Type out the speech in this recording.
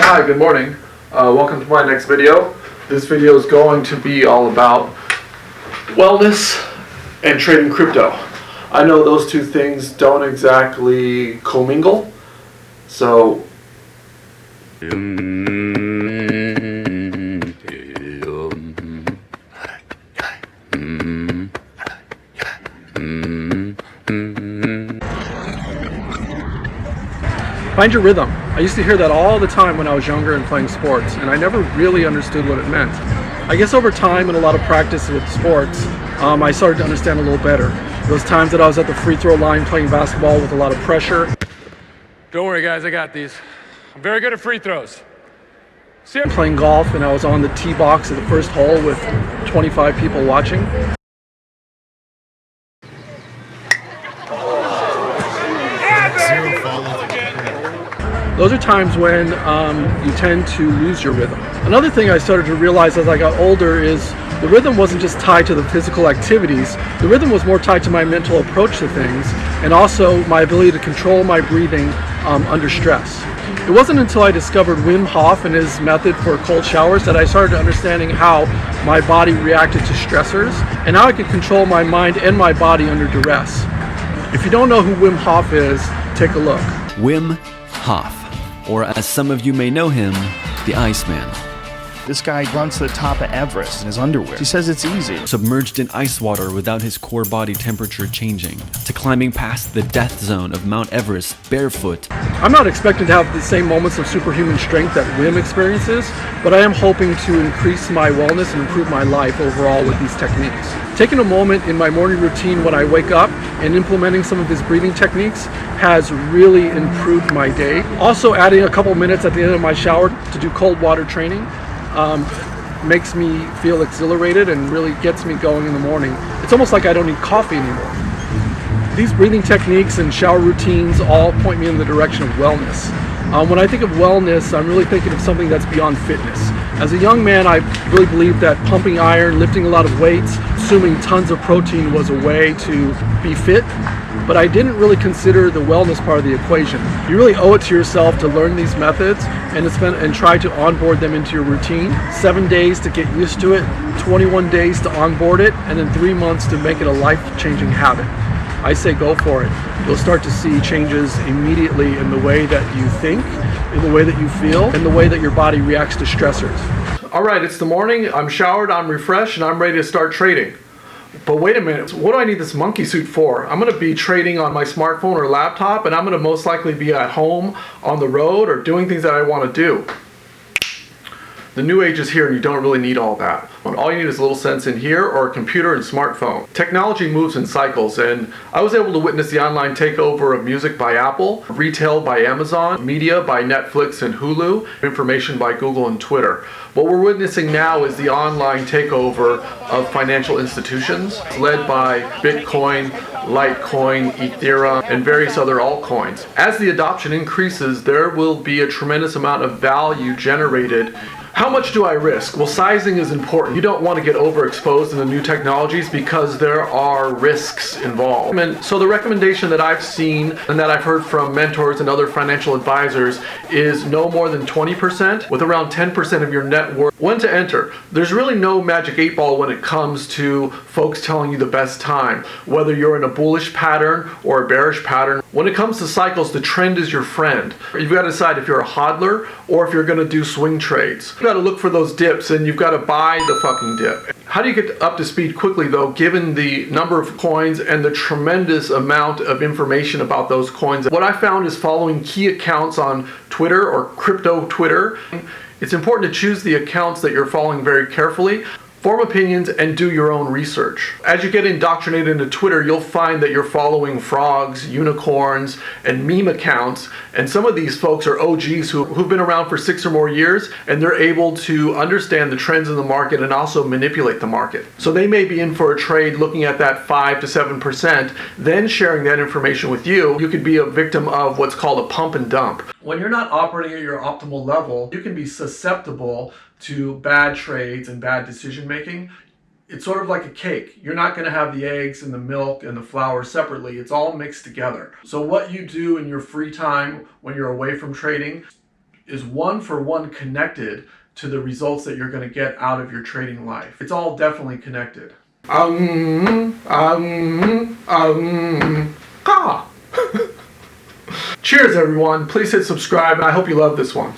Hi, good morning. Welcome to my next video. This video is going to be all about wellness and trading crypto. I know those two things don't exactly commingle, so find your rhythm. I used to hear that all the time when I was younger and playing sports, and I never really understood what it meant. I guess over time and a lot of practice with sports, I started to understand a little better. Those times that I was at the free throw line playing basketball with a lot of pressure. Don't worry guys, I got these. I'm very good at free throws. See ya. Playing golf and I was on the tee box at the first hole with 25 people watching. Those are times when you tend to lose your rhythm. Another thing I started to realize as I got older is the rhythm wasn't just tied to the physical activities. The rhythm was more tied to my mental approach to things and also my ability to control my breathing under stress. It wasn't until I discovered Wim Hof and his method for cold showers that I started understanding how my body reacted to stressors and how I could control my mind and my body under duress. If you don't know who Wim Hof is, take a look. Wim Hof, or as some of you may know him, the Iceman. This guy runs to the top of Everest in his underwear. He says it's easy. Submerged in ice water without his core body temperature changing, to climbing past the death zone of Mount Everest barefoot. I'm not expecting to have the same moments of superhuman strength that Wim experiences, but I am hoping to increase my wellness and improve my life overall with these techniques. Taking a moment in my morning routine when I wake up and implementing some of his breathing techniques has really improved my day. Also adding a couple minutes at the end of my shower to do cold water training makes me feel exhilarated and really gets me going in the morning. It's almost like I don't need coffee anymore. These breathing techniques and shower routines all point me in the direction of wellness. When I think of wellness, I'm really thinking of something that's beyond fitness. As a young man, I really believed that pumping iron, lifting a lot of weights, consuming tons of protein was a way to be fit, but I didn't really consider the wellness part of the equation. You really owe it to yourself to learn these methods and try to onboard them into your routine. 7 days to get used to it, 21 days to onboard it, and then 3 months to make it a life-changing habit. I say go for it. You'll start to see changes immediately in the way that you think, in the way that you feel, and the way that your body reacts to stressors. All right, it's the morning, I'm showered, I'm refreshed, and I'm ready to start trading. But wait a minute, what do I need this monkey suit for? I'm gonna be trading on my smartphone or laptop, and I'm gonna most likely be at home, on the road, or doing things that I wanna do. The new age is here and you don't really need all that. All you need is a little sense in here or a computer and smartphone. Technology moves in cycles, and I was able to witness the online takeover of music by Apple, retail by Amazon, media by Netflix and Hulu, information by Google and Twitter. What we're witnessing now is the online takeover of financial institutions led by Bitcoin, Litecoin, Ethereum, and various other altcoins. As the adoption increases, there will be a tremendous amount of value generated. How much do I risk? Well, sizing is important. You don't want to get overexposed in the new technologies because there are risks involved. And so the recommendation that I've seen and that I've heard from mentors and other financial advisors is no more than 20% with around 10% of your net worth. When to enter? There's really no magic 8-ball when it comes to folks telling you the best time, whether you're in a bullish pattern or a bearish pattern. When it comes to cycles, the trend is your friend. You've got to decide if you're a hodler or if you're going to do swing trades. You've got to look for those dips and you've got to buy the fucking dip. How do you get up to speed quickly though, given the number of coins and the tremendous amount of information about those coins? What I found is following key accounts on Twitter or crypto Twitter. It's important to choose the accounts that you're following very carefully. Form opinions and do your own research. As you get indoctrinated into Twitter, you'll find that you're following frogs, unicorns, and meme accounts. And some of these folks are OGs who've been around for 6 or more years, and they're able to understand the trends in the market and also manipulate the market. So they may be in for a trade looking at that 5 to 7%, then sharing that information with you. You could be a victim of what's called a pump and dump. When you're not operating at your optimal level, you can be susceptible to bad trades and bad decision making. It's sort of like a cake. You're not going to have the eggs and the milk and the flour separately. It's all mixed together. So what you do in your free time when you're away from trading, is one for one connected to the results that you're going to get out of your trading life. It's all definitely connected. Cheers, everyone. Please hit subscribe, and I hope you love this one.